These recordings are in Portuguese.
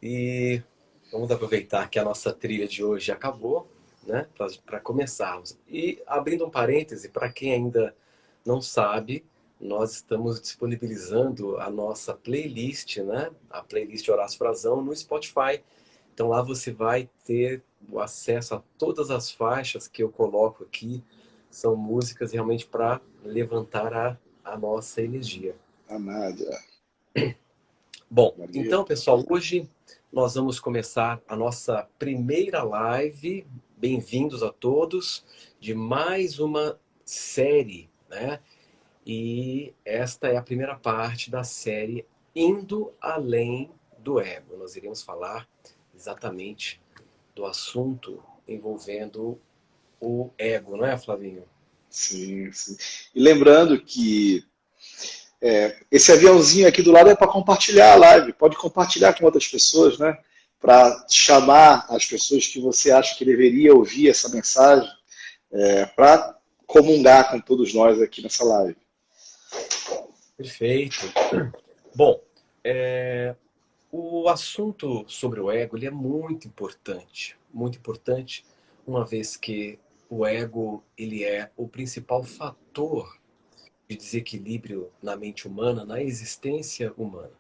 E vamos aproveitar que a nossa trilha de hoje acabou, né? Para começarmos. E abrindo um parêntese, para quem ainda não sabe, nós estamos disponibilizando a nossa playlist, né? A playlist Horácio Frazão no Spotify. Então lá você vai ter o acesso a todas as faixas que eu coloco aqui. São músicas realmente para levantar a nossa energia. A Nádia, Bom, Maria. então, pessoal, hoje nós vamos começar a nossa primeira live. Bem-vindos a todos de mais uma série, né? E esta é a primeira parte da série Indo Além do Ego. Nós iremos falar exatamente do assunto envolvendo o ego, não é, Flavinho? Sim, sim. E lembrando que esse aviãozinho aqui do lado é para compartilhar a live. Pode compartilhar com outras pessoas, né? Para chamar as pessoas que você acha que deveria ouvir essa mensagem, para comungar com todos nós aqui nessa live. Perfeito. Bom, é, o assunto sobre o ego ele é muito importante, uma vez que o ego ele é o principal fator de desequilíbrio na mente humana, na existência humana.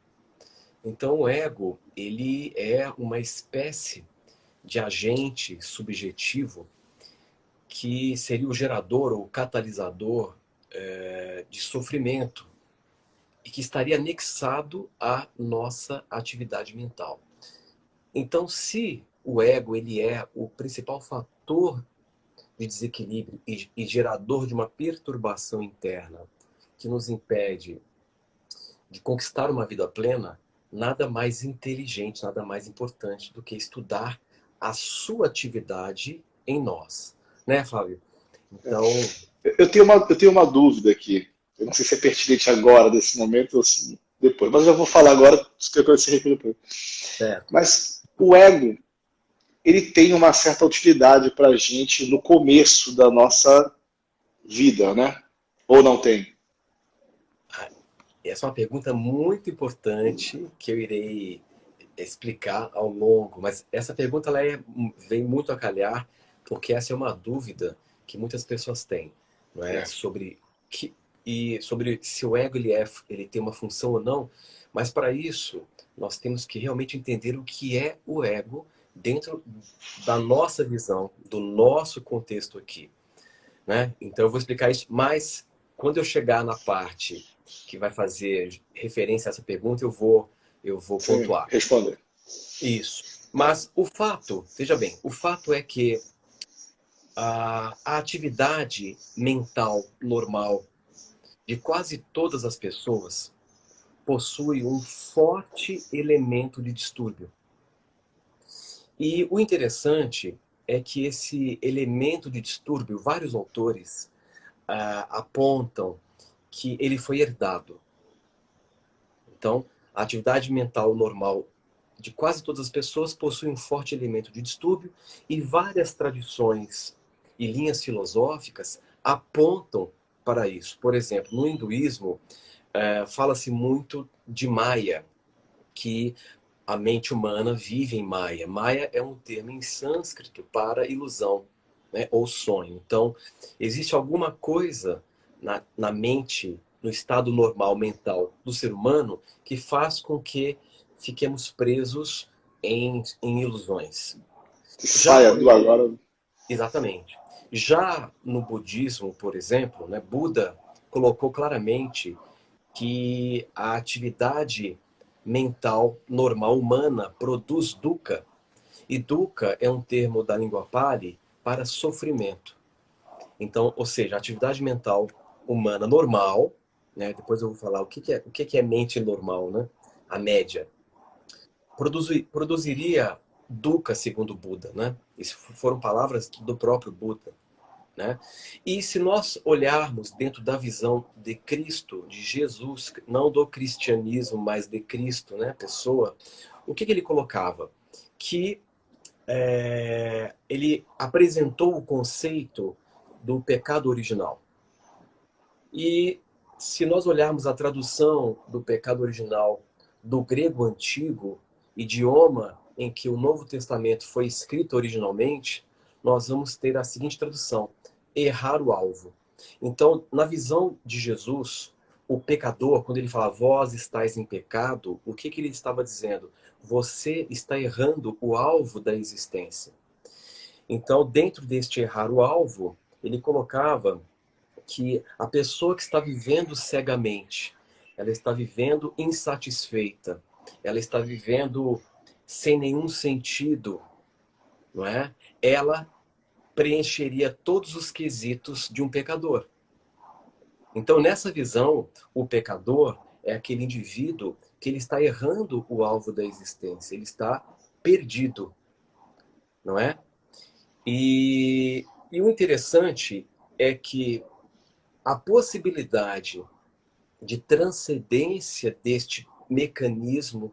Então, o ego ele é uma espécie de agente subjetivo que seria o gerador ou catalisador de sofrimento e que estaria anexado à nossa atividade mental. Então, se o ego ele é o principal fator de desequilíbrio e gerador de uma perturbação interna que nos impede de conquistar uma vida plena, nada mais inteligente, nada mais importante do que estudar a sua atividade em nós. Né, Fábio? Então, Eu tenho uma dúvida aqui. Eu não sei se é pertinente agora, nesse momento, ou se depois. Mas eu já vou falar agora, se quer coisa se arrepende depois. certo. Mas o ego, ele tem uma certa utilidade para a gente no começo da nossa vida, né? Ou não tem? Essa é uma pergunta muito importante que eu irei explicar ao longo, mas essa pergunta vem muito a calhar porque essa é uma dúvida que muitas pessoas têm, não é? É. Sobre se o ego ele tem uma função ou não, mas para isso nós temos que realmente entender o que é o ego dentro da nossa visão, do nosso contexto aqui, né? Então eu vou explicar isso, mas quando eu chegar na parte que vai fazer referência a essa pergunta, eu vou Sim, pontuar. responder. Isso. Mas o fato, veja bem, o fato é que a atividade mental normal de quase todas as pessoas possui um forte elemento de distúrbio. E o interessante é que esse elemento de distúrbio, vários autores apontam que ele foi herdado. Então, a atividade mental normal de quase todas as pessoas possui um forte elemento de distúrbio e várias tradições e linhas filosóficas apontam para isso. Por exemplo, no hinduísmo, fala-se muito de Maya, que a mente humana vive em Maya. Maya é um termo em sânscrito para ilusão, né, ou sonho. Então, existe alguma coisa na mente, no estado normal mental do ser humano, que faz com que fiquemos presos em ilusões. Já, Saia por do exemplo, agora. exatamente. Já no budismo, por exemplo, né, Buda colocou claramente que a atividade mental normal humana produz dukkha. E dukkha é um termo da língua Pali para sofrimento. Então, ou seja, a atividade mental humana normal, né? Depois eu vou falar o que é mente normal, né? A média. Produziria dukkha, segundo Buda, né? Isso foram palavras do próprio Buda. Né? E se nós olharmos dentro da visão de Cristo, de Jesus, não do cristianismo, mas de Cristo, né, pessoa, o que ele colocava? Que ele apresentou o conceito do pecado original. E se nós olharmos a tradução do pecado original do grego antigo, idioma em que o Novo Testamento foi escrito originalmente, nós vamos ter a seguinte tradução: errar o alvo. Então, na visão de Jesus, o pecador, quando ele fala, vós estáis em pecado, o que ele estava dizendo? Você está errando o alvo da existência. Então, dentro deste errar o alvo, ele colocava que a pessoa que está vivendo cegamente, ela está vivendo insatisfeita, ela está vivendo sem nenhum sentido, não é? Ela preencheria todos os quesitos de um pecador. Então, nessa visão, o pecador é aquele indivíduo que ele está errando o alvo da existência, ele está perdido, não é? E o interessante é que a possibilidade de transcendência deste mecanismo,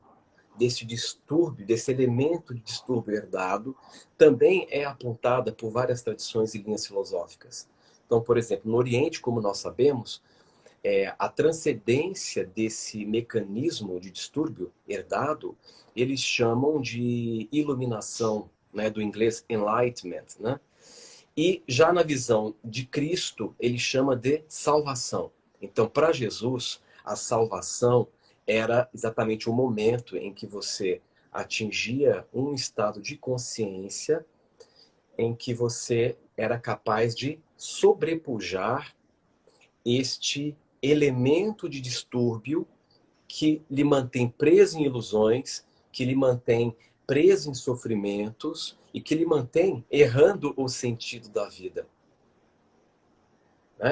desse distúrbio, desse elemento de distúrbio herdado, também é apontada por várias tradições e linhas filosóficas. Então, por exemplo, no Oriente, como nós sabemos, a transcendência desse mecanismo de distúrbio herdado, eles chamam de iluminação, né, do inglês enlightenment, né? E já na visão de Cristo, ele chama de salvação. Então, para Jesus, a salvação era exatamente o momento em que você atingia um estado de consciência em que você era capaz de sobrepujar este elemento de distúrbio que lhe mantém preso em ilusões, que lhe mantém preso em sofrimentos e que lhe mantém errando o sentido da vida.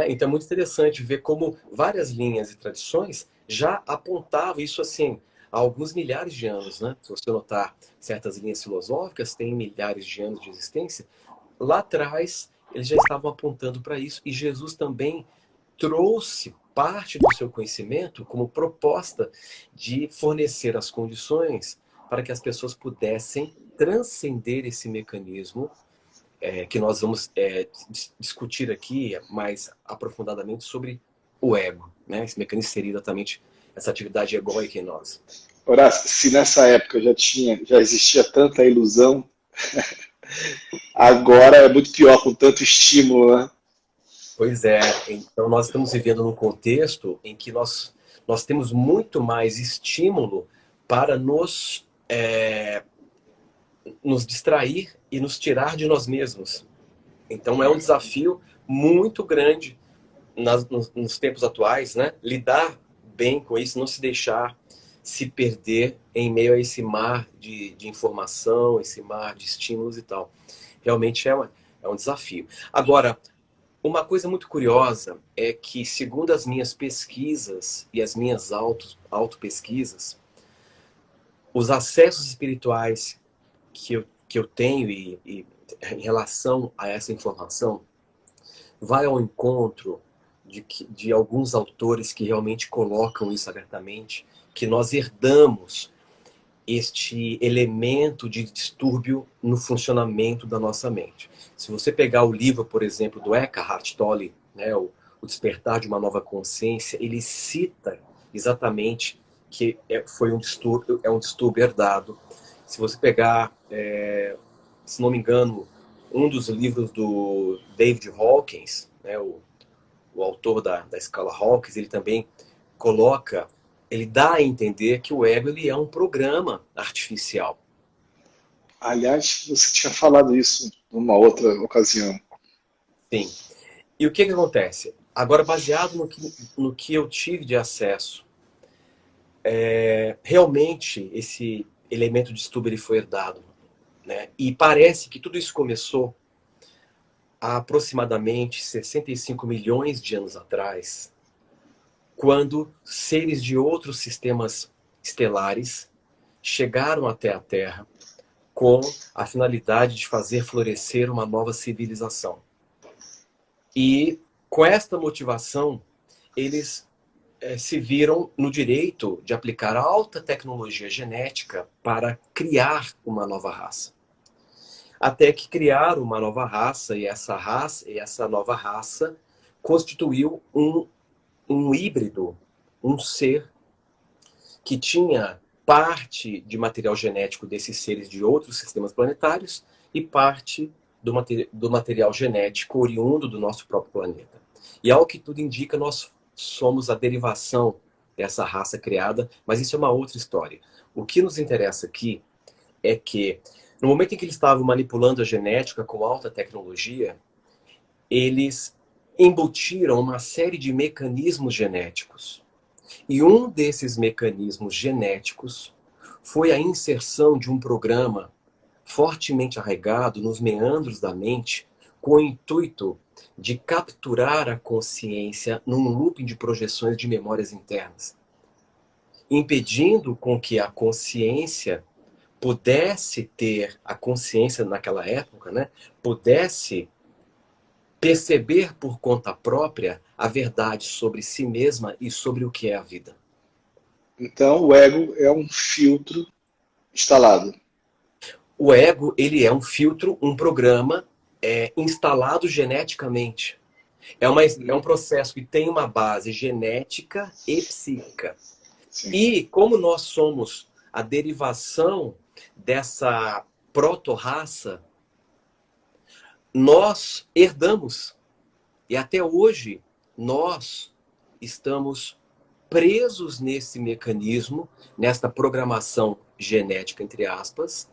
Então é muito interessante ver como várias linhas e tradições já apontavam isso assim há alguns milhares de anos, né? Se você notar, certas linhas filosóficas têm milhares de anos de existência. Lá atrás, eles já estavam apontando para isso, e Jesus também trouxe parte do seu conhecimento como proposta de fornecer as condições para que as pessoas pudessem transcender esse mecanismo que nós vamos discutir aqui mais aprofundadamente sobre o ego, né? Esse mecanismo seria exatamente essa atividade egóica em nós. Horácio, se nessa época já existia tanta ilusão, agora é muito pior com tanto estímulo, né? Pois é, então nós estamos vivendo num contexto em que nós temos muito mais estímulo para nos distrair e nos tirar de nós mesmos. Então é um desafio muito grande nos tempos atuais, né? Lidar bem com isso, não se deixar se perder em meio a esse mar de informação, esse mar de estímulos e tal. Realmente é um desafio. Agora, uma coisa muito curiosa é que, segundo as minhas pesquisas e as minhas autopesquisas, os acessos espirituais que eu tenho e em relação a essa informação vai ao encontro de alguns autores que realmente colocam isso abertamente, que nós herdamos este elemento de distúrbio no funcionamento da nossa mente. Se você pegar o livro, por exemplo, do Eckhart Tolle, né, o Despertar de uma Nova Consciência, ele cita exatamente que é um distúrbio herdado. Se você pegar, se não me engano, um dos livros do David Hawkins, né, o autor da escala Hawkins, ele também coloca, ele dá a entender que o ego ele é um programa artificial. Aliás, você tinha falado isso numa outra ocasião. Sim. E o que acontece? Agora, baseado no que eu tive de acesso, realmente esse elemento de distúrbio ele foi herdado, né? E parece que tudo isso começou há aproximadamente 65 milhões de anos atrás, quando seres de outros sistemas estelares chegaram até a Terra com a finalidade de fazer florescer uma nova civilização. E com esta motivação, eles se viram no direito de aplicar alta tecnologia genética para criar uma nova raça. Até que criaram uma nova raça, e essa nova raça constituiu um híbrido, um ser que tinha parte de material genético desses seres de outros sistemas planetários e parte do material genético oriundo do nosso próprio planeta. E ao que tudo indica, nós somos a derivação dessa raça criada, mas isso é uma outra história. O que nos interessa aqui é que, no momento em que eles estavam manipulando a genética com alta tecnologia, eles embutiram uma série de mecanismos genéticos. E um desses mecanismos genéticos foi a inserção de um programa fortemente arraigado nos meandros da mente, com o intuito de capturar a consciência num looping de projeções de memórias internas, impedindo com que a consciência pudesse ter, a consciência naquela época, né, pudesse perceber por conta própria a verdade sobre si mesma e sobre o que é a vida. Então, o ego é um filtro instalado. O ego, ele é um filtro, um programa instalado geneticamente. É um processo que tem uma base genética e psíquica. Sim. E como nós somos a derivação dessa proto-raça, nós herdamos. E até hoje, nós estamos presos nesse mecanismo, nesta programação genética, entre aspas,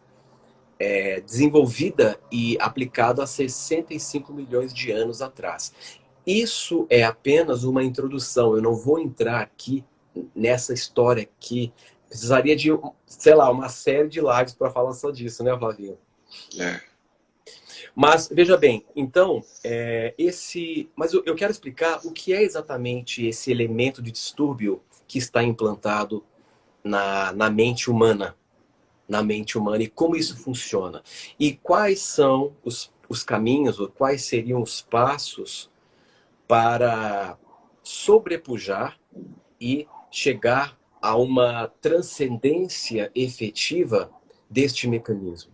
desenvolvida e aplicada há 65 milhões de anos atrás. Isso é apenas uma introdução. Eu não vou entrar aqui nessa história aqui. Precisaria de, sei lá, uma série de lives para falar só disso, né, Flavinho? Mas, veja bem, então, mas eu quero explicar o que é exatamente esse elemento de distúrbio que está implantado na mente humana. Na mente humana e como isso funciona. E quais são os caminhos, ou quais seriam os passos para sobrepujar e chegar a uma transcendência efetiva deste mecanismo.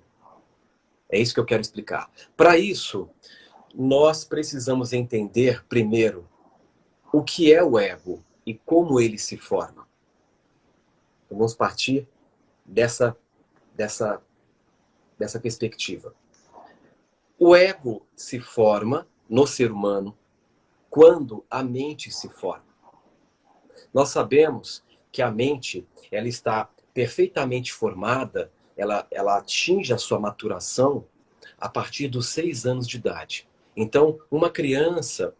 É isso que eu quero explicar. Para isso, nós precisamos entender, primeiro, o que é o ego e como ele se forma. Então, vamos partir dessa perspectiva. O ego se forma no ser humano quando a mente se forma. Nós sabemos que a mente ela está perfeitamente formada, ela atinge a sua maturação a partir dos 6 anos de idade. Então, uma criança,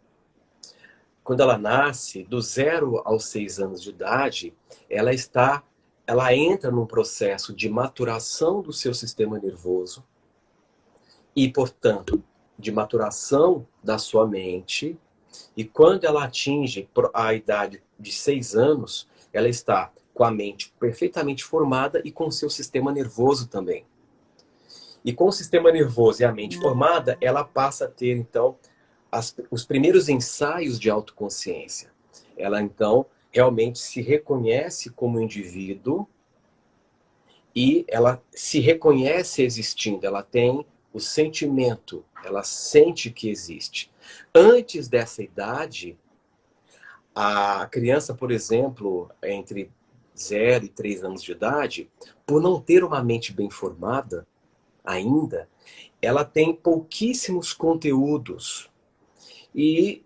quando ela nasce, do 0 aos 6 anos de idade, ela entra num processo de maturação do seu sistema nervoso e, portanto, de maturação da sua mente. E quando ela atinge a idade de 6 anos, ela está com a mente perfeitamente formada e com o seu sistema nervoso também. E com o sistema nervoso e a mente formada, ela passa a ter, então, os primeiros ensaios de autoconsciência. Ela, então, realmente se reconhece como indivíduo e ela se reconhece existindo, ela tem o sentimento, ela sente que existe. Antes dessa idade, a criança, por exemplo, entre 0 e 3 anos de idade, por não ter uma mente bem formada ainda, ela tem pouquíssimos conteúdos e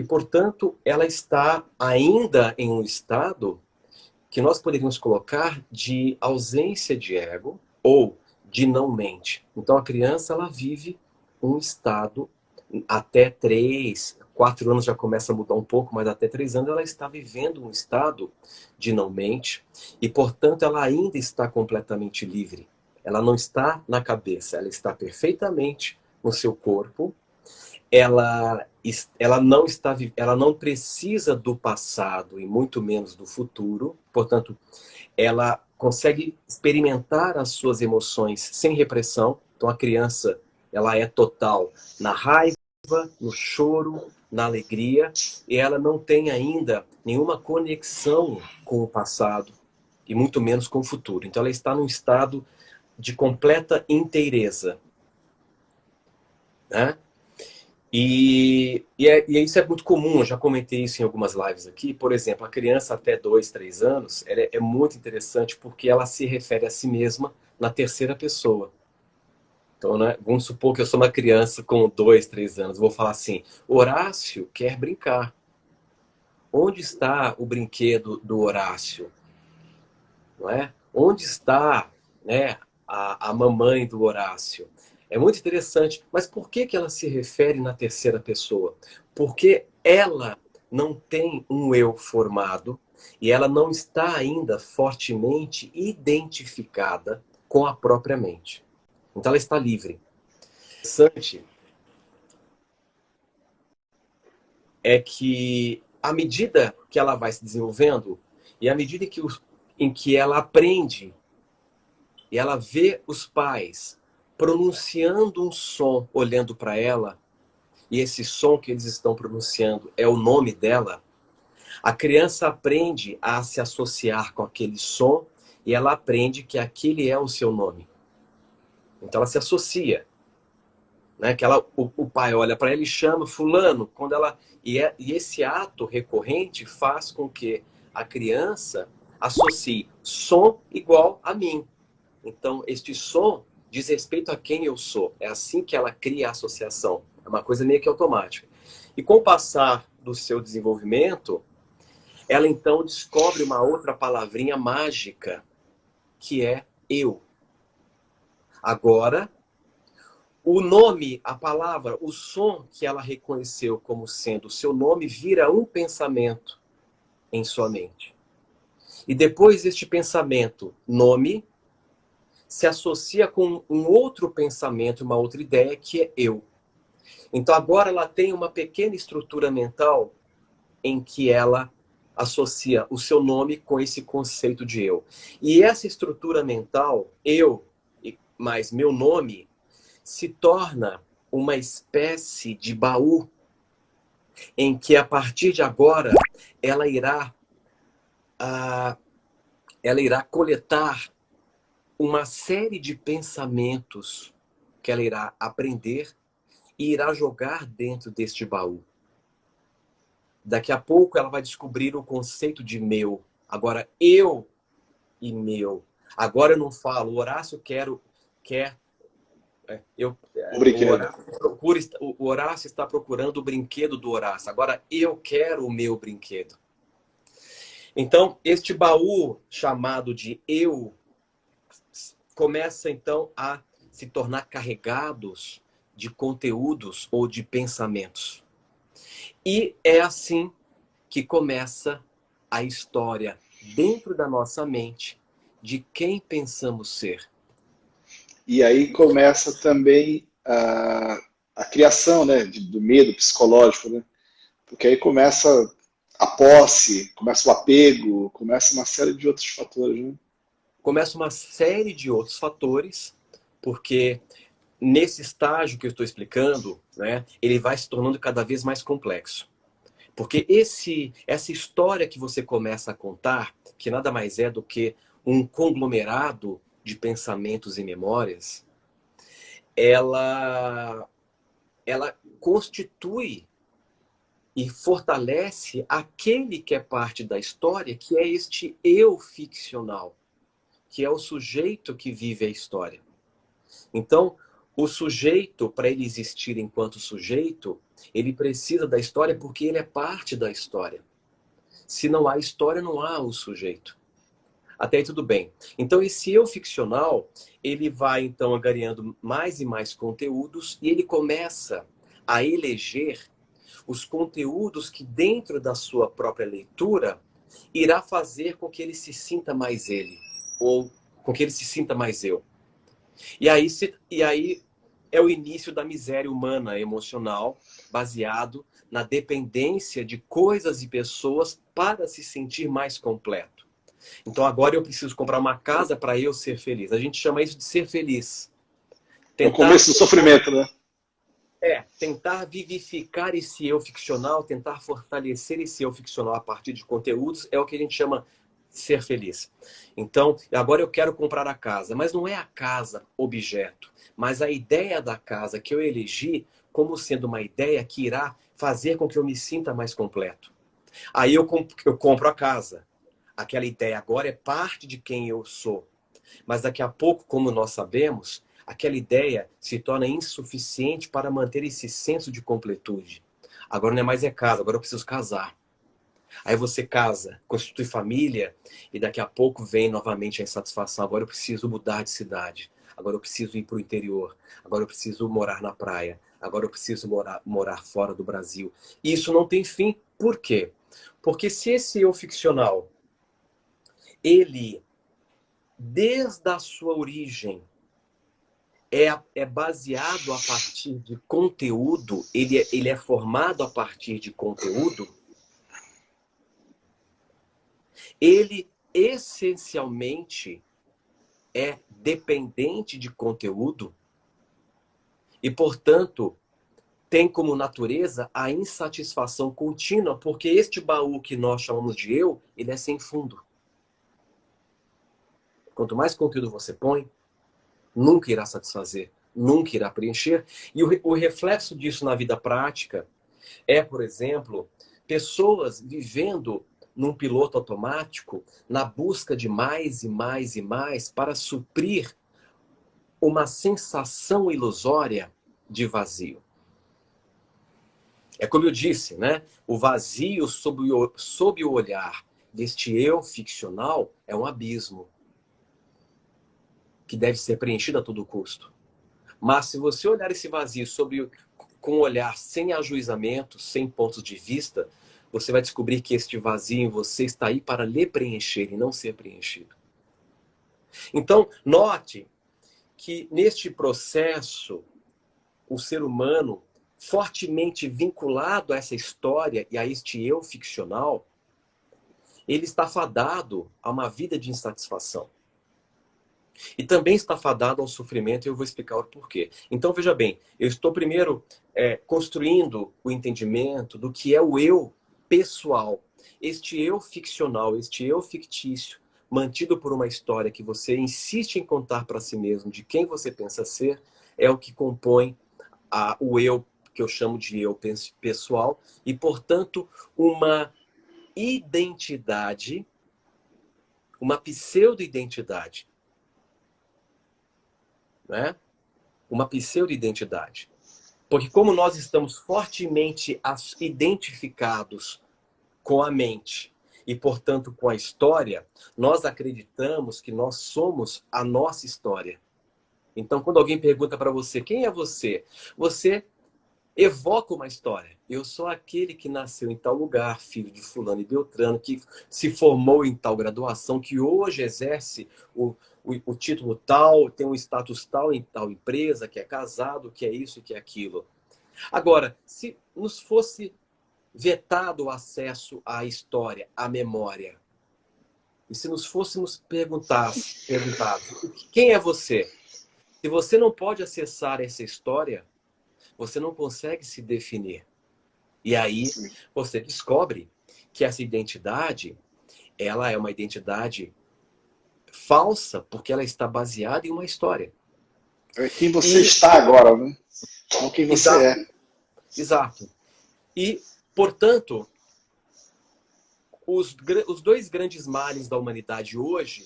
portanto, ela está ainda em um estado que nós poderíamos colocar de ausência de ego ou de não mente. Então, a criança ela vive um estado até 3, 4 anos já começa a mudar um pouco, mas até 3 anos ela está vivendo um estado de não mente e, portanto, ela ainda está completamente livre. Ela não está na cabeça, ela está perfeitamente no seu corpo. Ela não precisa do passado e muito menos do futuro. Portanto, ela consegue experimentar as suas emoções sem repressão. Então, a criança ela é total na raiva, no choro, na alegria, e ela não tem ainda nenhuma conexão com o passado e muito menos com o futuro. Então, ela está num estado de completa inteireza, né? Isso é muito comum, eu já comentei isso em algumas lives aqui. Por exemplo, a criança até 2, 3 anos, ela é muito interessante porque ela se refere a si mesma na terceira pessoa. Então, né, vamos supor que eu sou uma criança com 2, 3 anos, vou falar assim: Horácio quer brincar. Onde está o brinquedo do Horácio? Não é? Onde está, né, a mamãe do Horácio? É muito interessante. Mas por que que ela se refere na terceira pessoa? Porque ela não tem um eu formado e ela não está ainda fortemente identificada com a própria mente. Então ela está livre. O interessante é que à medida que ela vai se desenvolvendo e à medida em que ela aprende e ela vê os pais pronunciando um som olhando para ela, e esse som que eles estão pronunciando é o nome dela, a criança aprende a se associar com aquele som e ela aprende que aquele é o seu nome. Então ela se associa. Né? O pai olha para ela e chama fulano. E esse ato recorrente faz com que a criança associe som igual a mim. Então, este som diz respeito a quem eu sou. É assim que ela cria a associação. É uma coisa meio que automática. E com o passar do seu desenvolvimento, ela então descobre uma outra palavrinha mágica, que é eu. Agora, o nome, a palavra, o som que ela reconheceu como sendo o seu nome vira um pensamento em sua mente. E depois este pensamento, nome, se associa com um outro pensamento, uma outra ideia, que é eu. Então agora ela tem uma pequena estrutura mental em que ela associa o seu nome com esse conceito de eu. E essa estrutura mental, eu mais meu nome, se torna uma espécie de baú em que a partir de agora ela irá, ela irá coletar uma série de pensamentos que ela irá aprender e irá jogar dentro deste baú. Daqui a pouco ela vai descobrir o conceito de meu. Agora, eu e meu. Agora eu não falo, o Horácio quer eu, O brinquedo. o Horácio está procurando o brinquedo do Horácio. Agora eu quero o meu brinquedo. Então, este baú chamado de eu começa então a se tornar carregados de conteúdos ou de pensamentos. E é assim que começa a história dentro da nossa mente de quem pensamos ser. E aí começa também a criação, né, do medo psicológico, né? Porque aí começa a posse, começa o apego, começa uma série de outros fatores, né? Começa uma série de outros fatores, porque nesse estágio que eu estou explicando, né, ele vai se tornando cada vez mais complexo. Porque essa história que você começa a contar, que nada mais é do que um conglomerado de pensamentos e memórias, ela constitui e fortalece aquele que é parte da história, que é este eu ficcional, que é o sujeito que vive a história. Então, o sujeito, para ele existir enquanto sujeito, ele precisa da história porque ele é parte da história. Se não há história, não há o sujeito. Até aí tudo bem. Então esse eu ficcional, ele vai então angariando mais e mais conteúdos e ele começa a eleger os conteúdos que dentro da sua própria leitura irá fazer com que ele se sinta mais ele, ou com que ele se sinta mais eu. E aí é o início da miséria humana emocional, baseado na dependência de coisas e pessoas para se sentir mais completo. Então agora eu preciso comprar uma casa para eu ser feliz. A gente chama isso de ser feliz. É o começo do sofrimento, né? Tentar vivificar esse eu ficcional, tentar fortalecer esse eu ficcional a partir de conteúdos, é o que a gente chama de ser feliz. Então, agora eu quero comprar a casa, mas não é a casa objeto, mas a ideia da casa que eu elegi como sendo uma ideia que irá fazer com que eu me sinta mais completo. Aí eu compro a casa. Aquela ideia agora é parte de quem eu sou. Mas daqui a pouco, como nós sabemos, aquela ideia se torna insuficiente para manter esse senso de completude. Agora não é mais casa, agora eu preciso casar. Aí você casa, constitui família, e daqui a pouco vem novamente a insatisfação. Agora eu preciso mudar de cidade. Agora eu preciso ir para o interior. Agora eu preciso morar na praia. Agora eu preciso morar fora do Brasil. E isso não tem fim. Por quê? Porque se esse eu ficcional, ele, desde a sua origem, é baseado a partir de conteúdo, ele é formado a partir de conteúdo, ele essencialmente é dependente de conteúdo e, portanto, tem como natureza a insatisfação contínua, porque este baú que nós chamamos de eu, ele é sem fundo. Quanto mais conteúdo você põe, nunca irá satisfazer, nunca irá preencher. E o reflexo disso na vida prática é, por exemplo, pessoas vivendo num piloto automático, na busca de mais e mais e mais para suprir uma sensação ilusória de vazio. É como eu disse, né? O vazio sob o olhar deste eu ficcional é um abismo que deve ser preenchido a todo custo. Mas se você olhar esse vazio com um olhar sem ajuizamento, sem pontos de vista, você vai descobrir que este vazio em você está aí para lhe preencher e não ser preenchido. Então, note que neste processo, o ser humano, fortemente vinculado a essa história e a este eu ficcional, ele está fadado a uma vida de insatisfação. E também está fadado ao sofrimento, e eu vou explicar o porquê. Então, veja bem, eu estou primeiro construindo o entendimento do que é o eu pessoal. Este eu ficcional, este eu fictício, mantido por uma história que você insiste em contar para si mesmo de quem você pensa ser, é o que compõe o eu, que eu chamo de eu pessoal, e, portanto, uma identidade, uma pseudo-identidade. Né? Uma pseudo-identidade. Porque como nós estamos fortemente identificados com a mente e, portanto, com a história, nós acreditamos que nós somos a nossa história. Então, quando alguém pergunta para você, quem é você? Você evoca uma história. Eu sou aquele que nasceu em tal lugar, filho de fulano e beltrano, que se formou em tal graduação, que hoje exerce o título tal, tem um status tal em tal empresa, que é casado, que é isso, que é aquilo. Agora, se nos fosse vetado o acesso à história, à memória, e se nos fôssemos perguntar quem é você? Se você não pode acessar essa história, você não consegue se definir. E aí você descobre que essa identidade, ela é uma identidade falsa, porque ela está baseada em uma história. É quem você está agora, né? Não quem você é. Exato. E, portanto, os dois grandes males da humanidade hoje,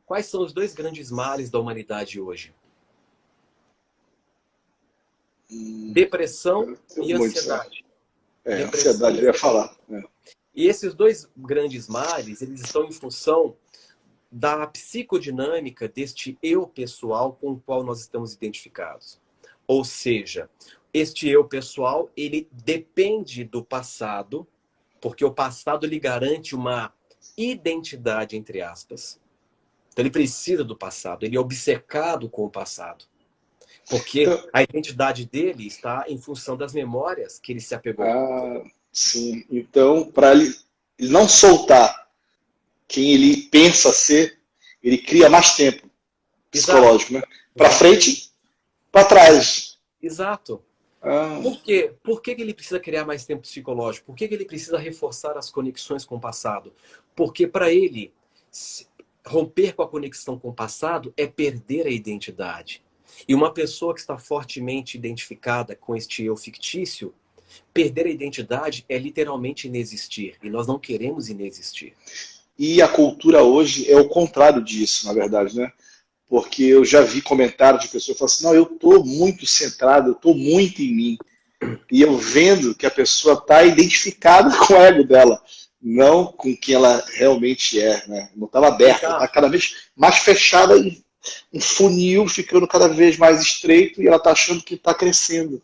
quais são os dois grandes males da humanidade hoje? Depressão e ansiedade. Ansiedade, eu ia falar. E esses dois grandes males, eles estão em função da psicodinâmica deste eu pessoal com o qual nós estamos identificados. Ou seja, este eu pessoal, ele depende do passado, porque o passado lhe garante uma identidade, entre aspas. Então ele precisa do passado, ele é obcecado com o passado. Porque a identidade dele está em função das memórias que ele se apegou. Sim. Então, para ele não soltar quem ele pensa ser, ele cria mais tempo psicológico, né? Para frente, para trás. Exato. Por quê? Por que ele precisa criar mais tempo psicológico? Por que ele precisa reforçar as conexões com o passado? Porque para ele, romper com a conexão com o passado é perder a identidade. E uma pessoa que está fortemente identificada com este eu fictício, perder a identidade é literalmente inexistir. E nós não queremos inexistir. E a cultura hoje é o contrário disso, na verdade, né? Porque eu já vi comentários de pessoas que falam assim, não, eu estou muito centrado, eu estou muito em mim. E eu vendo que a pessoa está identificada com o ego dela, não com quem ela realmente é, né? Não estava aberta, está cada vez mais fechada e um funil ficando cada vez mais estreito e ela está achando que está crescendo.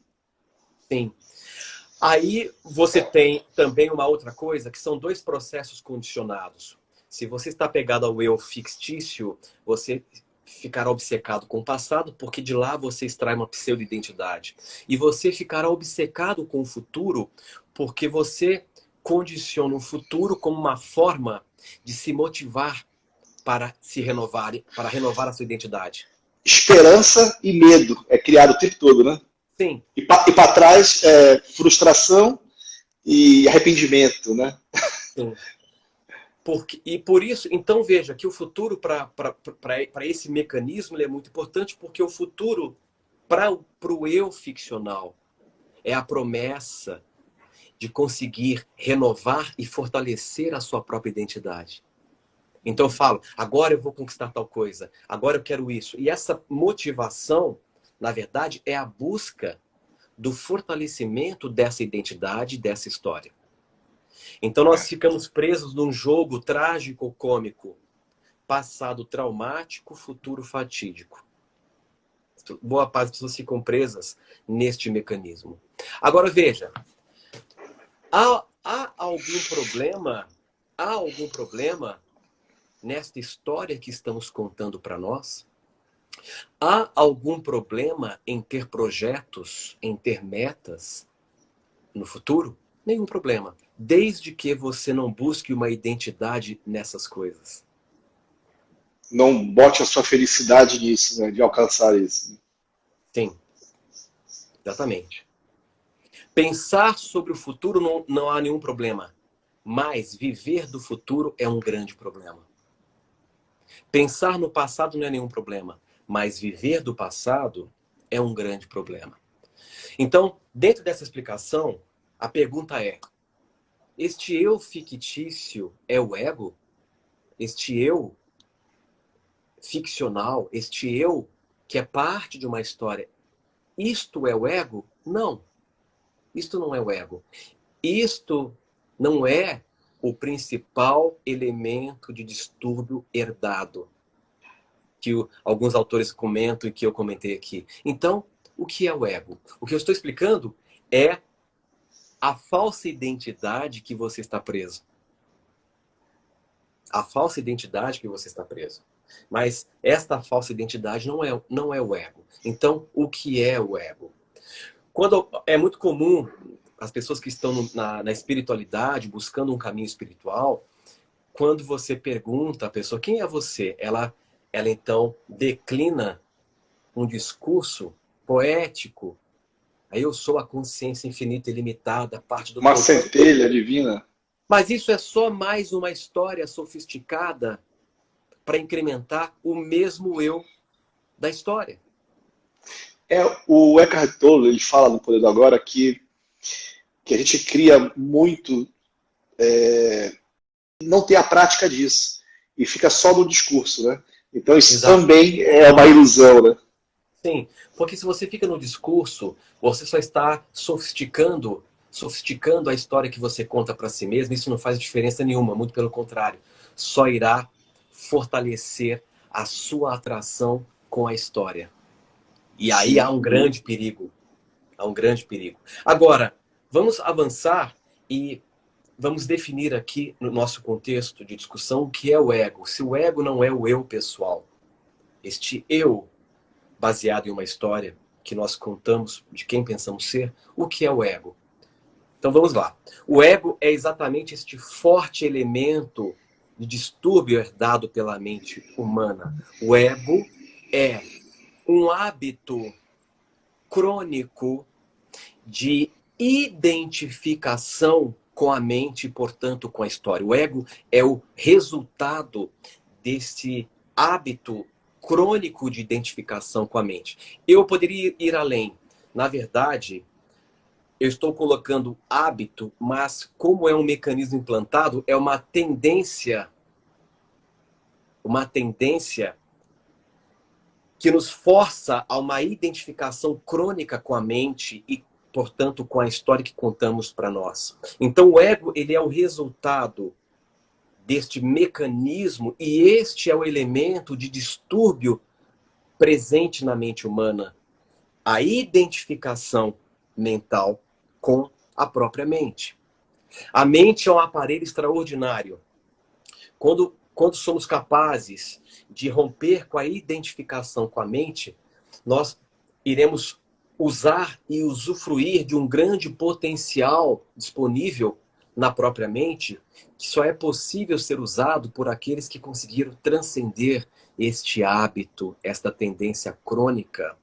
Sim. Aí você tem também uma outra coisa, que são dois processos condicionados. Se você está pegado ao eu fictício, você ficará obcecado com o passado, porque de lá você extrai uma pseudo-identidade. E você ficará obcecado com o futuro, porque você condiciona o futuro como uma forma de se motivar para se renovar, para renovar a sua identidade. Esperança e medo é criado o tempo todo, né? Sim. E para trás, frustração e arrependimento, né? Sim. E por isso, então veja que o futuro para esse mecanismo ele é muito importante, porque o futuro para o eu ficcional é a promessa de conseguir renovar e fortalecer a sua própria identidade. Então eu falo, agora eu vou conquistar tal coisa, agora eu quero isso. E essa motivação, na verdade, é a busca do fortalecimento dessa identidade, dessa história. Então nós ficamos presos num jogo trágico, cômico, passado traumático, futuro fatídico. Boa parte das pessoas ficam presas neste mecanismo. Agora veja, há algum problema? Há algum problema nesta história que estamos contando para nós? Há algum problema em ter projetos, em ter metas no futuro? Nenhum problema. Desde que você não busque uma identidade nessas coisas. Não bote a sua felicidade nisso, né? De alcançar isso. Sim, exatamente. Pensar sobre o futuro não há nenhum problema. Mas viver do futuro é um grande problema. Pensar no passado não é nenhum problema. Mas viver do passado é um grande problema. Então, dentro dessa explicação, a pergunta é: este eu fictício é o ego? Este eu ficcional, este eu que é parte de uma história, isto é o ego? Não. Isto não é o ego. Isto não é o principal elemento de distúrbio herdado, que alguns autores comentam e que eu comentei aqui. Então, o que é o ego? O que eu estou explicando é a falsa identidade que você está preso. A falsa identidade que você está preso. Mas esta falsa identidade não é o ego. Então, o que é o ego? Quando é muito comum as pessoas que estão na espiritualidade, buscando um caminho espiritual, quando você pergunta à pessoa quem é você, ela então declina um discurso poético. Aí eu sou a consciência infinita e ilimitada, parte do uma todo. centelha divina. Mas isso é só mais uma história sofisticada para incrementar o mesmo eu da história. O Eckhart Tolle, ele fala no Poder do Agora que a gente cria muito, não tem a prática disso, e fica só no discurso, né? Então isso Exato. também é uma ilusão, né? Sim, porque se você fica no discurso, você só está sofisticando a história que você conta para si mesmo. Isso não faz diferença nenhuma, muito pelo contrário. Só irá fortalecer a sua atração com a história. E aí Sim. há um grande perigo. Há um grande perigo. Agora, vamos avançar e vamos definir aqui no nosso contexto de discussão o que é o ego. Se o ego não é o eu pessoal, este eu baseado em uma história que nós contamos de quem pensamos ser, o que é o ego? Então vamos lá. O ego é exatamente este forte elemento de distúrbio herdado pela mente humana. O ego é um hábito crônico de identificação com a mente e, portanto, com a história. O ego é o resultado desse hábito crônico de identificação com a mente. Eu poderia ir além. Na verdade, eu estou colocando hábito, mas como é um mecanismo implantado, é uma tendência que nos força a uma identificação crônica com a mente e, portanto, com a história que contamos para nós. Então, o ego, ele é o resultado deste mecanismo e este é o elemento de distúrbio presente na mente humana. A identificação mental com a própria mente. A mente é um aparelho extraordinário. Quando somos capazes de romper com a identificação com a mente, nós iremos usar e usufruir de um grande potencial disponível na própria mente, que só é possível ser usado por aqueles que conseguiram transcender este hábito, esta tendência crônica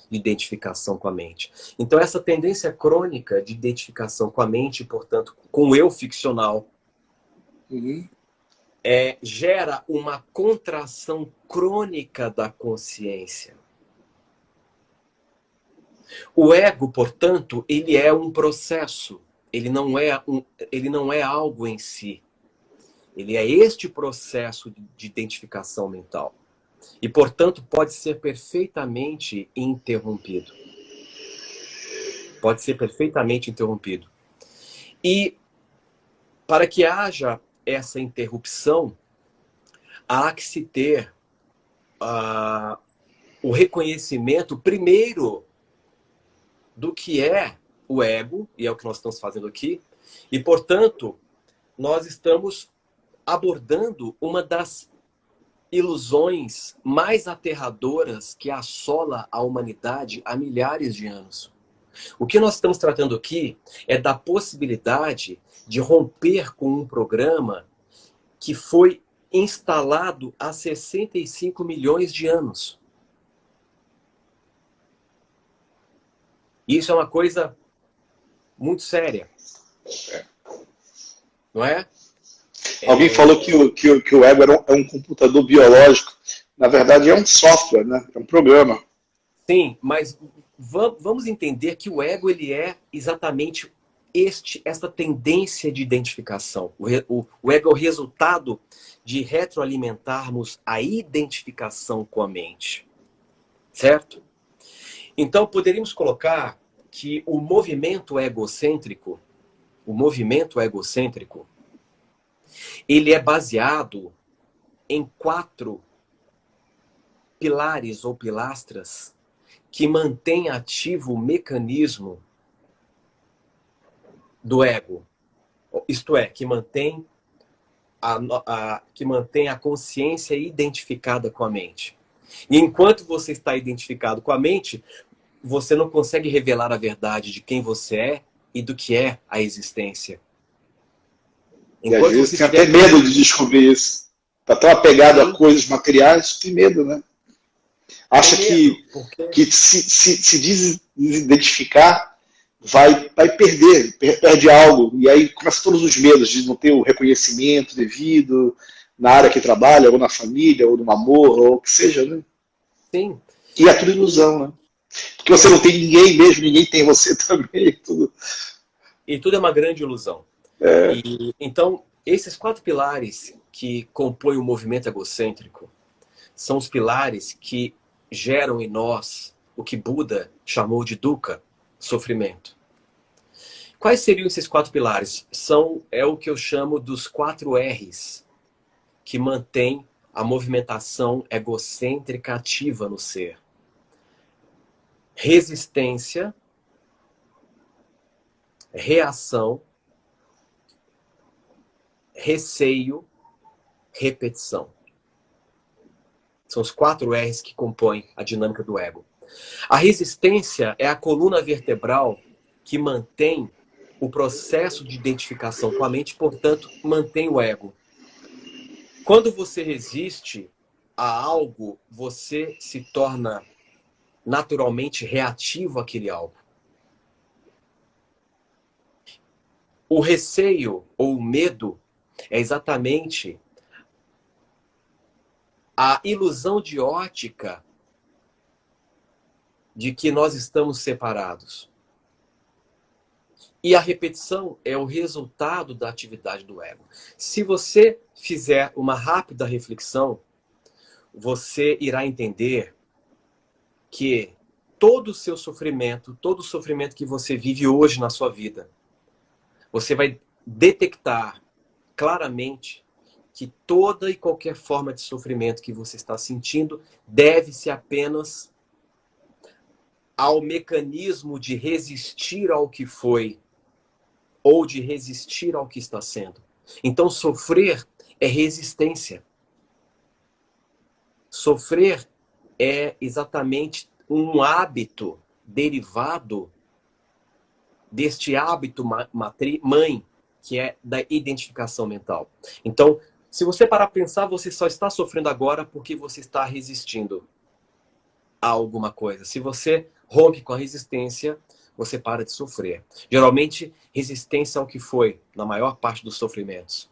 de identificação com a mente. Então, essa tendência crônica de identificação com a mente, portanto, com o eu ficcional, gera uma contração crônica da consciência. O ego, portanto, ele é um processo, ele não é algo em si. Ele é este processo de identificação mental. E, portanto, pode ser perfeitamente interrompido. Pode ser perfeitamente interrompido. E, para que haja essa interrupção, há que se ter o reconhecimento, primeiro, do que é o ego, e é o que nós estamos fazendo aqui, e, portanto, nós estamos abordando uma das ilusões mais aterradoras que assola a humanidade há milhares de anos. O que nós estamos tratando aqui é da possibilidade de romper com um programa que foi instalado há 65 milhões de anos. Isso é uma coisa muito séria. Não é? Alguém falou que o ego é um computador biológico. Na verdade, é um software, né? É um programa. Sim, mas vamos entender que o ego ele é exatamente esta tendência de identificação. O ego é o resultado de retroalimentarmos a identificação com a mente. Certo? Então, poderíamos colocar que o movimento egocêntrico, ele é baseado em 4 pilares ou pilastras que mantém ativo o mecanismo do ego. Isto é, que mantém a consciência identificada com a mente. E enquanto você está identificado com a mente, você não consegue revelar a verdade de quem você é e do que é a existência. E às vezes tem até medo de descobrir isso. Está tão apegado a coisas materiais, tem medo, né? Acha que se desidentificar vai perder, perde algo. E aí começa todos os medos de não ter o reconhecimento devido na área que trabalha, ou na família, ou no amor, ou o que seja, né? Sim. E é tudo ilusão, né? Porque você não tem ninguém mesmo, ninguém tem você também. E tudo é uma grande ilusão. Então, esses 4 pilares que compõem o movimento egocêntrico são os pilares que geram em nós o que Buda chamou de dukkha, sofrimento. Quais seriam esses 4 pilares? É o que eu chamo dos 4 R's que mantém a movimentação egocêntrica ativa no ser. Resistência, reação, receio, repetição. São os 4 R's que compõem a dinâmica do ego. A resistência é a coluna vertebral que mantém o processo de identificação com a mente, portanto, mantém o ego. Quando você resiste a algo, você se torna naturalmente reativo àquele algo. O receio ou o medo é exatamente a ilusão de ótica de que nós estamos separados. E a repetição é o resultado da atividade do ego. Se você fizer uma rápida reflexão, você irá entender que todo o seu sofrimento, todo o sofrimento que você vive hoje na sua vida, você vai detectar claramente que toda e qualquer forma de sofrimento que você está sentindo deve-se apenas ao mecanismo de resistir ao que foi ou de resistir ao que está sendo. Então, sofrer é resistência. Sofrer é exatamente um hábito derivado deste hábito mãe, que é da identificação mental. Então, se você parar para pensar, você só está sofrendo agora porque você está resistindo a alguma coisa. Se você rompe com a resistência, você para de sofrer. Geralmente, resistência ao que foi, na maior parte dos sofrimentos.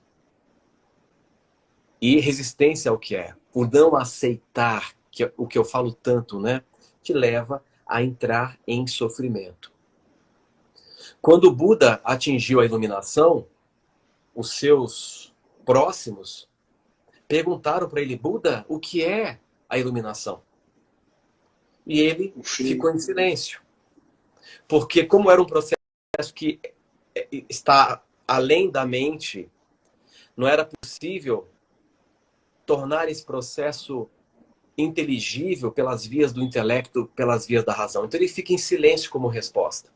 E resistência ao que é. O não aceitar, que é o que eu falo tanto, né? Te leva a entrar em sofrimento. Quando o Buda atingiu a iluminação, os seus próximos perguntaram para ele: Buda, o que é a iluminação? E ele ficou em silêncio. Porque como era um processo que está além da mente, não era possível tornar esse processo inteligível pelas vias do intelecto, pelas vias da razão. Então ele fica em silêncio como resposta.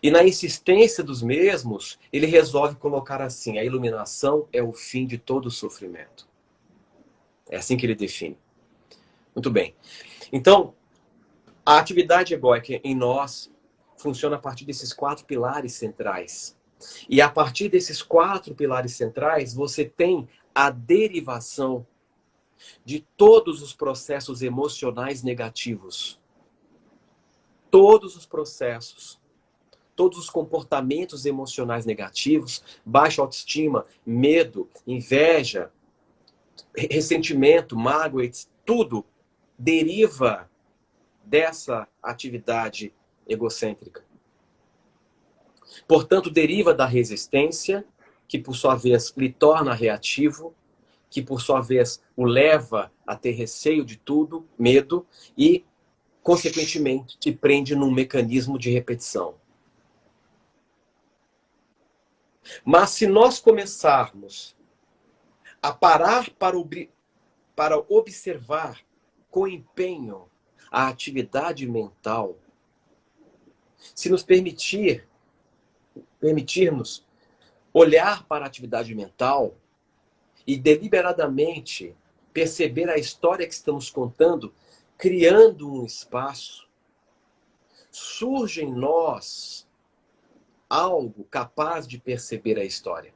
E na insistência dos mesmos, ele resolve colocar assim: a iluminação é o fim de todo o sofrimento. É assim que ele define. Muito bem. Então, a atividade egóica em nós funciona a partir desses 4 pilares centrais. E a partir desses 4 pilares centrais, você tem a derivação de todos os processos emocionais negativos. Todos os processos, todos os comportamentos emocionais negativos, baixa autoestima, medo, inveja, ressentimento, mágoas, tudo deriva dessa atividade egocêntrica. Portanto, deriva da resistência, que por sua vez lhe torna reativo, que por sua vez o leva a ter receio de tudo, medo, e, consequentemente, te prende num mecanismo de repetição. Mas se nós começarmos a parar para observar com empenho a atividade mental, se nos permitirmos olhar para a atividade mental e deliberadamente perceber a história que estamos contando, criando um espaço, surge em nós algo capaz de perceber a história.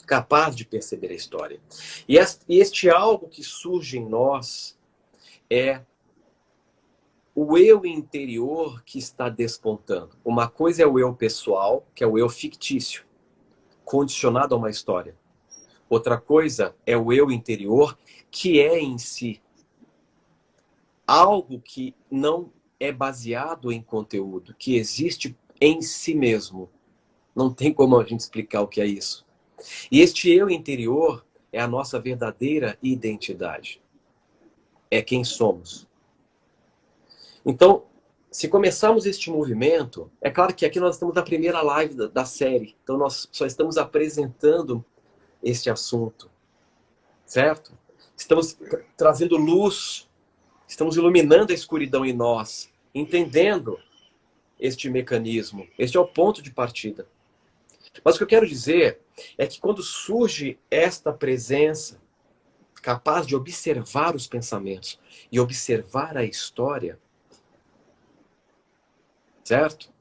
Capaz de perceber a história. E este algo que surge em nós é o eu interior que está despontando. Uma coisa é o eu pessoal, que é o eu fictício, condicionado a uma história. Outra coisa é o eu interior, que é em si algo que não é baseado em conteúdo, que existe em si mesmo. Não tem como a gente explicar o que é isso. E este eu interior é a nossa verdadeira identidade. É quem somos. Então, se começarmos este movimento, é claro que aqui nós estamos na primeira live da série, então nós só estamos apresentando este assunto, certo? Estamos trazendo luz, estamos iluminando a escuridão em nós, entendendo este mecanismo. Este é o ponto de partida. Mas o que eu quero dizer é que quando surge esta presença capaz de observar os pensamentos e observar a história, certo?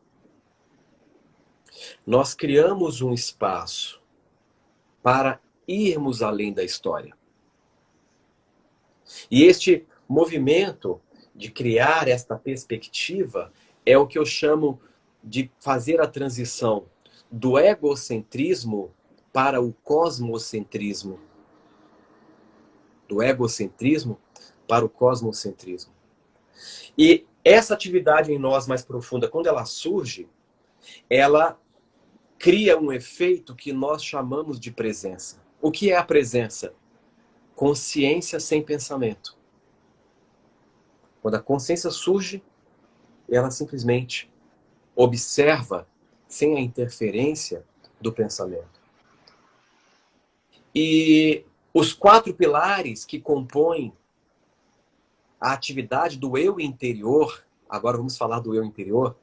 Nós criamos um espaço para irmos além da história. E este movimento de criar esta perspectiva é o que eu chamo de fazer a transição do egocentrismo para o cosmocentrismo. do egocentrismo para o cosmocentrismo. E essa atividade em nós mais profunda, quando ela surge, ela cria um efeito que nós chamamos de presença. O que é a presença? Consciência sem pensamento. Quando a consciência surge, ela simplesmente observa sem a interferência do pensamento. E os 4 pilares que compõem a atividade do eu interior, agora vamos falar do eu interior,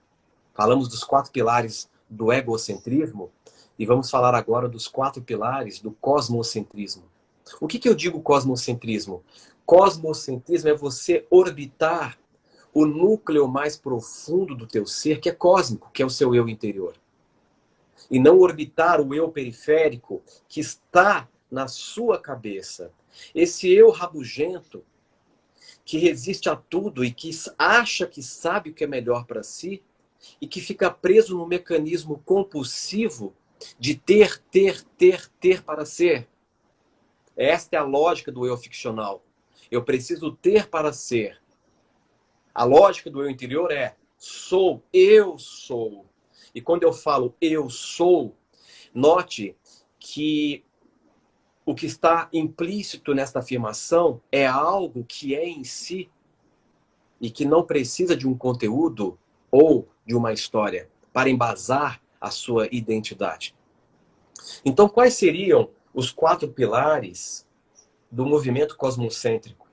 falamos dos 4 pilares do egocentrismo, e vamos falar agora dos 4 pilares do cosmocentrismo. O que eu digo cosmocentrismo? Cosmocentrismo é você orbitar o núcleo mais profundo do teu ser, que é cósmico, que é o seu eu interior. E não orbitar o eu periférico, que está na sua cabeça. Esse eu rabugento, que resiste a tudo e que acha que sabe o que é melhor para si, e que fica preso no mecanismo compulsivo de ter para ser. Esta é a lógica do eu ficcional. Eu preciso ter para ser. A lógica do eu interior é sou, eu sou. E quando eu falo eu sou, note que o que está implícito nesta afirmação é algo que é em si e que não precisa de um conteúdo ou de uma história para embasar a sua identidade. Então, quais seriam os 4 pilares do movimento cosmocêntrico?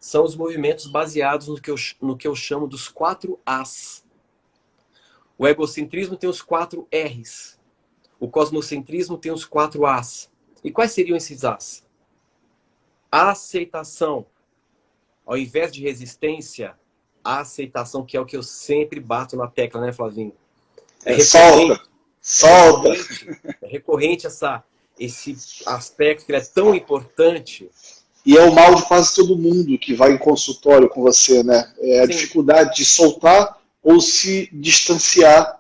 São os movimentos baseados no que eu chamo dos 4 As. O egocentrismo tem os 4 Rs. O cosmocentrismo tem os 4 As. E quais seriam esses As? A aceitação. Ao invés de resistência, a aceitação, que é o que eu sempre bato na tecla, né, Flavinho? Solta! É recorrente esse aspecto que é tão importante. E é o mal de quase todo mundo que vai em consultório com você, né? É a Sim. dificuldade de soltar ou se distanciar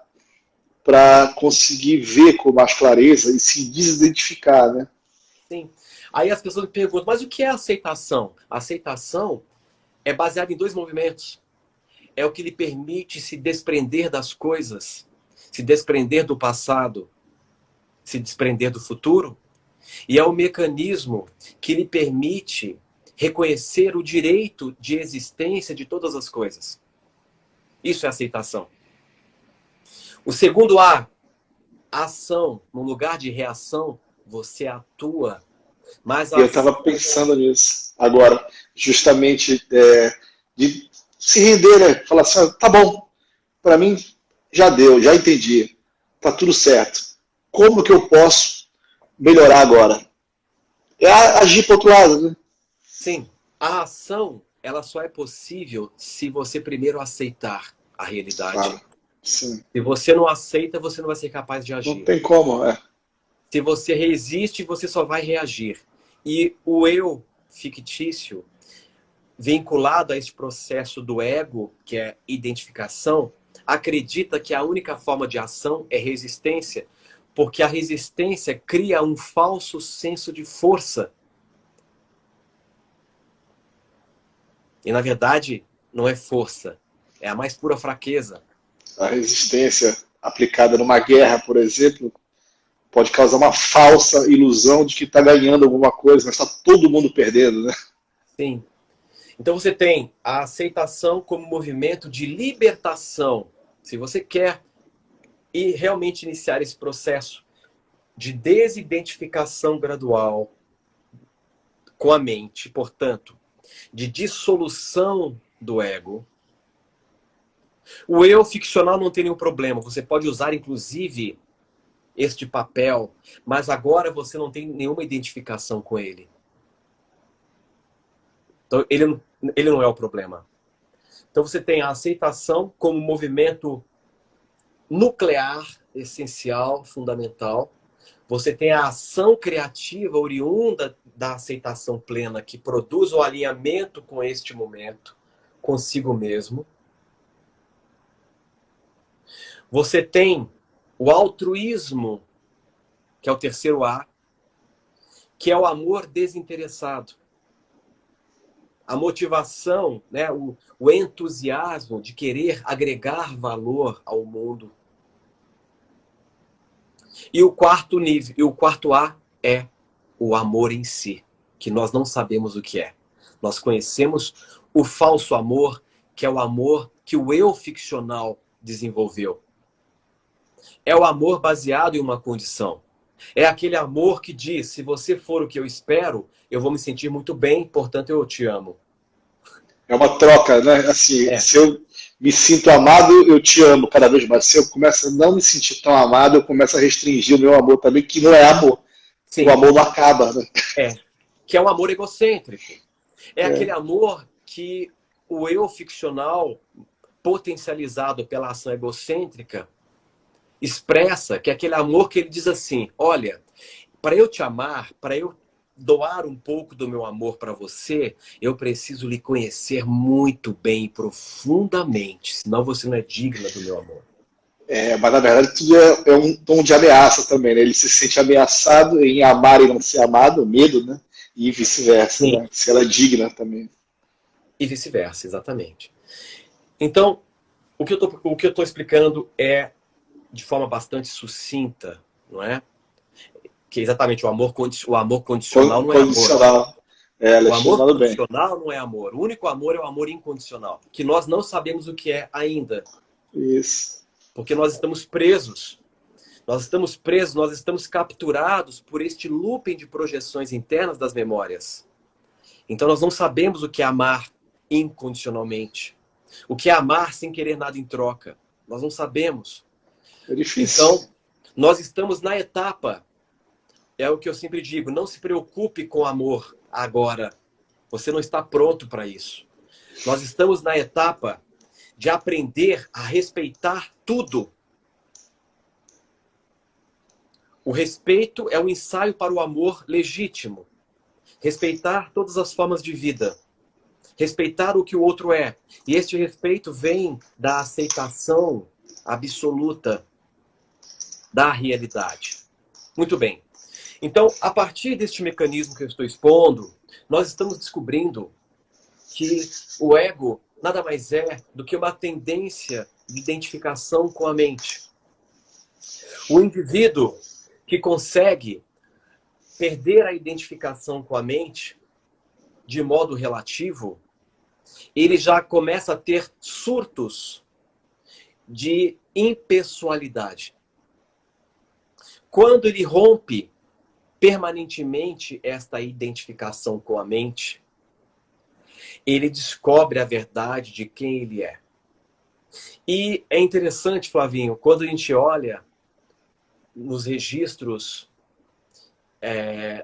para conseguir ver com mais clareza e se desidentificar, né? Sim. Aí as pessoas me perguntam, mas o que é aceitação? A aceitação é baseada em 2 movimentos. É o que lhe permite se desprender das coisas, se desprender do passado, se desprender do futuro. E é o mecanismo que lhe permite reconhecer o direito de existência de todas as coisas. Isso é aceitação. O segundo A, ação. No lugar de reação, você atua. Mas Eu estava pensando nisso agora, justamente de se render, né? Falar assim, tá bom, para mim já deu, já entendi, tá tudo certo. Como que eu posso melhorar agora? É agir para outro lado, né? Sim, a ação ela só é possível se você primeiro aceitar a realidade. Claro. Sim. Se você não aceita, você não vai ser capaz de agir. Não tem como, Se você resiste, você só vai reagir. E o eu fictício, vinculado a esse processo do ego, que é identificação, acredita que a única forma de ação é resistência, porque a resistência cria um falso senso de força. E, na verdade, não é força, é a mais pura fraqueza. A resistência aplicada numa guerra, por exemplo, pode causar uma falsa ilusão de que está ganhando alguma coisa, mas está todo mundo perdendo, né? Sim. Então você tem a aceitação como movimento de libertação. Se você quer realmente iniciar esse processo de desidentificação gradual com a mente, portanto, de dissolução do ego, o eu ficcional não tem nenhum problema. Você pode usar, inclusive, este papel, mas agora você não tem nenhuma identificação com ele. Então, ele não é o problema. Então, você tem a aceitação como movimento nuclear, essencial, fundamental. Você tem a ação criativa oriunda da aceitação plena, que produz o alinhamento com este momento, consigo mesmo. Você tem o altruísmo, que é o terceiro A, que é o amor desinteressado. A motivação, né, o entusiasmo de querer agregar valor ao mundo. E o quarto nível, e o quarto A é o amor em si, que nós não sabemos o que é. Nós conhecemos o falso amor, que é o amor que o eu ficcional desenvolveu. É o amor baseado em uma condição. É aquele amor que diz, se você for o que eu espero, eu vou me sentir muito bem, portanto eu te amo. É uma troca, né? Assim, se eu me sinto amado, eu te amo cada vez mais. Se eu começo a não me sentir tão amado, eu começo a restringir o meu amor também, que não é amor. Sim. O amor não acaba, né? Que é um amor egocêntrico. É aquele amor que o eu ficcional, potencializado pela ação egocêntrica, expressa, que é aquele amor que ele diz assim, olha, para eu te amar, para eu doar um pouco do meu amor para você, eu preciso lhe conhecer muito bem e profundamente, senão você não é digna do meu amor. Mas na verdade tudo é um tom de ameaça também, né? Ele se sente ameaçado em amar e não ser amado, medo, né? E vice-versa, né? Se ela é digna também. E vice-versa, exatamente. Então, o que eu tô explicando é de forma bastante sucinta, não é? Que exatamente o amor condicional não é amor. O amor condicional não é amor. O único amor é o amor incondicional, que nós não sabemos o que é ainda. Isso. Porque nós estamos presos. Nós estamos capturados por este looping de projeções internas das memórias. Então nós não sabemos o que é amar incondicionalmente. O que é amar sem querer nada em troca. Nós não sabemos. É difícil. Então, nós estamos na etapa, é o que eu sempre digo, não se preocupe com amor agora. Você não está pronto para isso. Nós estamos na etapa de aprender a respeitar tudo. O respeito é um ensaio para o amor legítimo. Respeitar todas as formas de vida. Respeitar o que o outro é. E este respeito vem da aceitação absoluta da realidade. Muito bem. Então, a partir deste mecanismo que eu estou expondo, nós estamos descobrindo que o ego nada mais é do que uma tendência de identificação com a mente. O indivíduo que consegue perder a identificação com a mente de modo relativo, ele já começa a ter surtos de impessoalidade. Quando ele rompe permanentemente esta identificação com a mente, ele descobre a verdade de quem ele é. E é interessante, Flavinho, quando a gente olha nos registros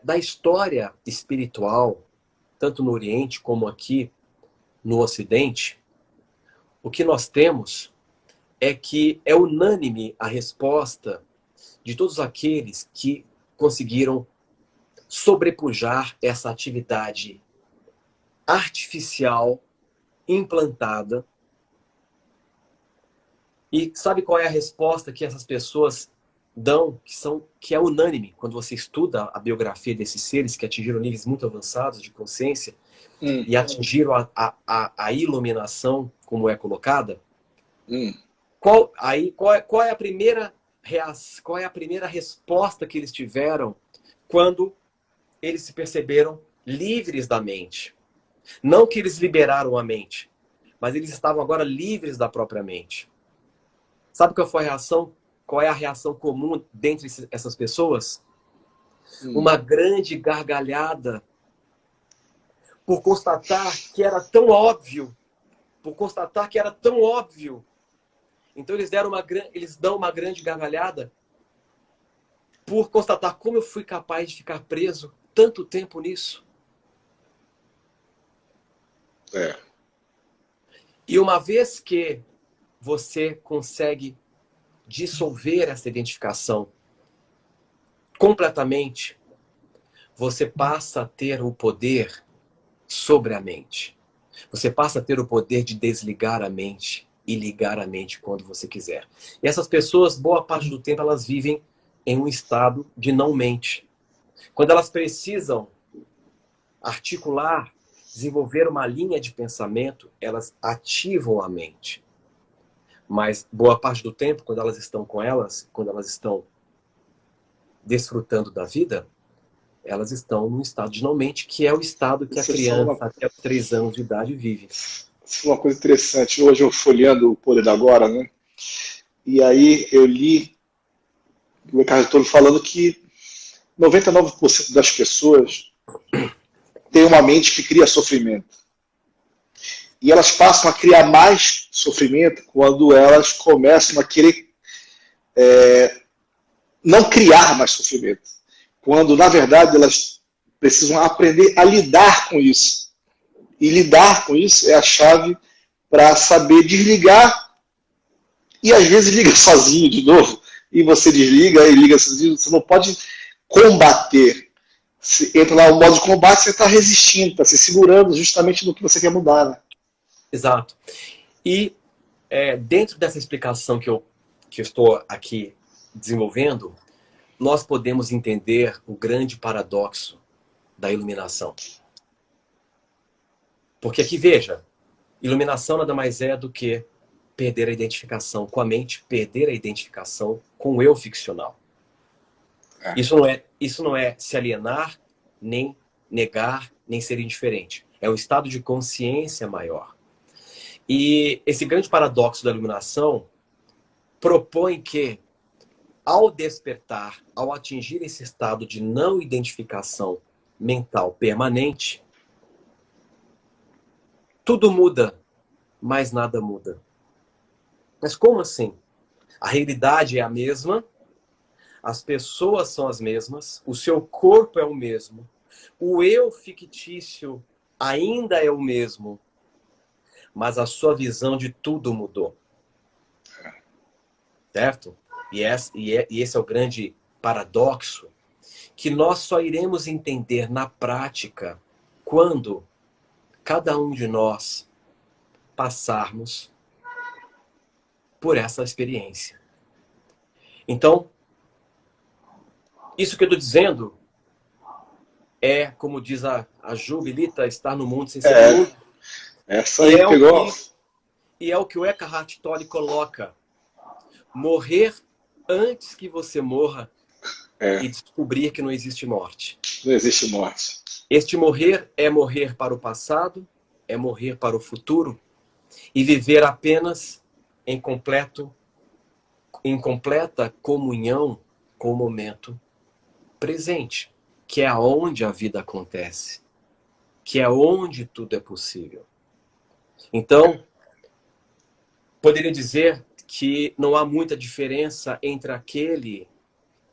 da história espiritual, tanto no Oriente como aqui no Ocidente, o que nós temos é que é unânime a resposta de todos aqueles que conseguiram sobrepujar essa atividade artificial implantada. E sabe qual é a resposta que essas pessoas dão, que é unânime quando você estuda a biografia desses seres que atingiram níveis muito avançados de consciência e atingiram a iluminação, como é colocada? Qual é a primeira resposta que eles tiveram quando eles se perceberam livres da mente? Não que eles liberaram a mente, mas eles estavam agora livres da própria mente. Sabe qual foi a reação? Qual é a reação comum dentre essas pessoas? Uma grande gargalhada por constatar que era tão óbvio. Então eles dão uma grande gargalhada por constatar como eu fui capaz de ficar preso tanto tempo nisso. E uma vez que você consegue dissolver essa identificação completamente, você passa a ter o poder sobre a mente. Você passa a ter o poder de desligar a mente e ligar a mente quando você quiser. E essas pessoas, boa parte do tempo, elas vivem em um estado de não mente. Quando elas precisam articular, desenvolver uma linha de pensamento, elas ativam a mente. Mas boa parte do tempo, quando elas estão com elas, quando elas estão desfrutando da vida, elas estão num estado de não-mente, que é o estado que a criança até os 3 anos de idade vive. Isso foi uma coisa interessante. Hoje eu folheando o Poder da Agora, né? E aí eu li o Eckhart Tolle falando que 99% das pessoas têm uma mente que cria sofrimento. E elas passam a criar mais sofrimento quando elas começam a querer não criar mais sofrimento. Quando, na verdade, elas precisam aprender a lidar com isso. E lidar com isso é a chave para saber desligar. E às vezes liga sozinho de novo. E você desliga e liga sozinho. Você não pode combater. Se entra lá no modo de combate, você está resistindo, está se segurando justamente no que você quer mudar, né? Exato. E dentro dessa explicação que eu estou aqui desenvolvendo, nós podemos entender o grande paradoxo da iluminação. Porque aqui, veja, iluminação nada mais é do que perder a identificação com a mente, perder a identificação com o eu ficcional. Isso não é se alienar, nem negar, nem ser indiferente. É um estado de consciência maior. E esse grande paradoxo da iluminação propõe que, ao despertar, ao atingir esse estado de não identificação mental permanente, tudo muda, mas nada muda. Mas como assim? A realidade é a mesma, as pessoas são as mesmas, o seu corpo é o mesmo, o eu fictício ainda é o mesmo, mas a sua visão de tudo mudou. Certo? E esse é o grande paradoxo, que nós só iremos entender na prática quando cada um de nós passarmos por essa experiência. Então, isso que eu estou dizendo é, como diz a Jubilita, estar no mundo sem ser do mundo. Essa aí pegou. E é o que o Eckhart Tolle coloca. Morrer antes que você morra e descobrir que não existe morte. Não existe morte. Este morrer é morrer para o passado, é morrer para o futuro e viver apenas em completa comunhão com o momento presente, que é onde a vida acontece, que é onde tudo é possível. Então, poderia dizer que não há muita diferença entre aquele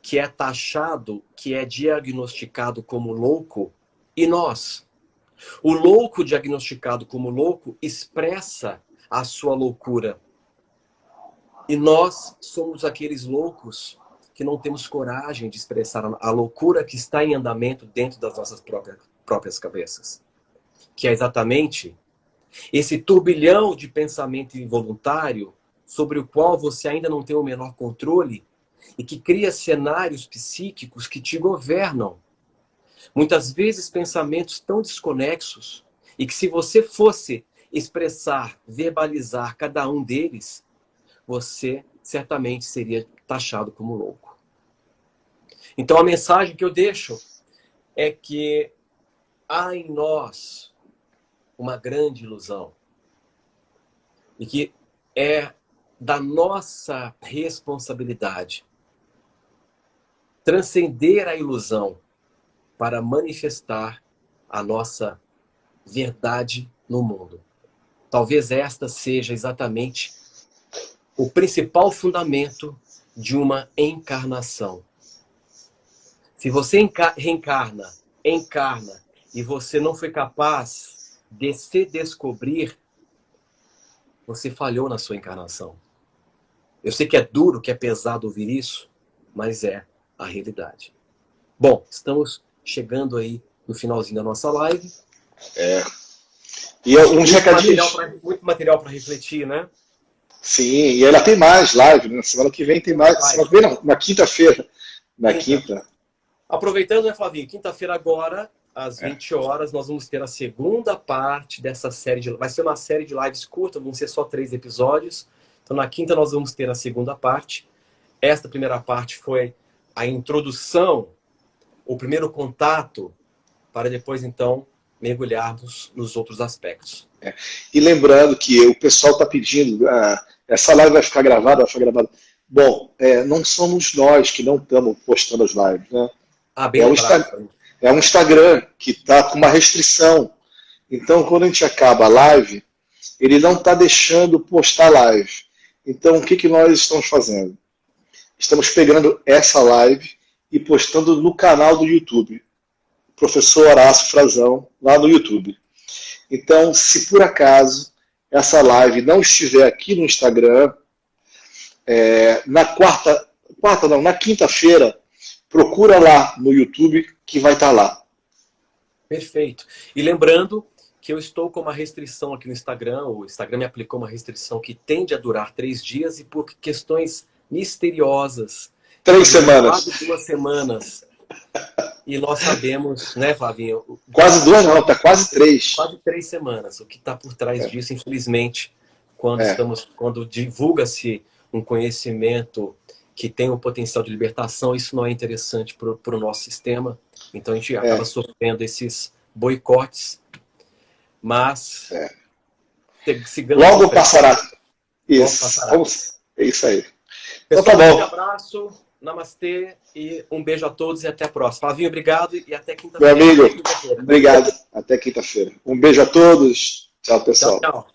que é taxado, que é diagnosticado como louco, e nós. O louco diagnosticado como louco expressa a sua loucura. E nós somos aqueles loucos que não temos coragem de expressar a loucura que está em andamento dentro das nossas próprias cabeças. Que é exatamente esse turbilhão de pensamento involuntário sobre o qual você ainda não tem o menor controle e que cria cenários psíquicos que te governam. Muitas vezes pensamentos tão desconexos e que se você fosse expressar, verbalizar cada um deles, você certamente seria taxado como louco. Então a mensagem que eu deixo é que há em nós uma grande ilusão e que é da nossa responsabilidade transcender a ilusão para manifestar a nossa verdade no mundo. Talvez esta seja exatamente o principal fundamento de uma encarnação. Se você encarna e você não foi capaz de se descobrir, você falhou na sua encarnação. Eu sei que é duro, que é pesado ouvir isso, mas é a realidade. Bom, estamos chegando aí no finalzinho da nossa live. E uns recadinhos. Muito material para refletir, né? Sim, e ela tem mais live, né? Semana que vem tem mais. Semana que vem não, na quinta-feira. Na quinta. Aproveitando, né, Flavinho? Quinta-feira agora, às 20 horas, nós vamos ter a segunda parte dessa série de... Vai ser uma série de lives curtas, vão ser só 3 episódios. Então, na quinta, nós vamos ter a segunda parte. Esta primeira parte foi a introdução, o primeiro contato, para depois, então, mergulharmos nos outros aspectos. E lembrando que o pessoal está pedindo, essa live vai ficar gravada, vai ficar gravada. Bom, não somos nós que não estamos postando as lives, né? Bem é um Instagram que está com uma restrição. Então, quando a gente acaba a live, ele não está deixando postar live. Então, o que nós estamos fazendo? Estamos pegando essa live e postando no canal do YouTube. Professor Horácio Frazão, lá no YouTube. Então, se por acaso essa live não estiver aqui no Instagram, na quinta-feira, procura lá no YouTube que vai estar lá. Perfeito. E lembrando que eu estou com uma restrição aqui no Instagram, o Instagram me aplicou uma restrição que tende a durar 3 dias e por questões misteriosas. 3 semanas. Quase 2 semanas. E nós sabemos, né, Flavinho? Quase 2 não, está quase 3. Quase 3 semanas. O que está por trás disso, infelizmente, quando divulga-se um conhecimento que tem um potencial de libertação, isso não é interessante para o nosso sistema. Então a gente acaba sofrendo esses boicotes. Mas logo passará. Isso. É isso aí. Pessoal, então tá bom. Um abraço, namastê e um beijo a todos e até a próxima. Flavinho, obrigado e até quinta-feira. Meu amigo, obrigado. Até quinta-feira. Um beijo a todos. Tchau, pessoal. Tchau, tchau.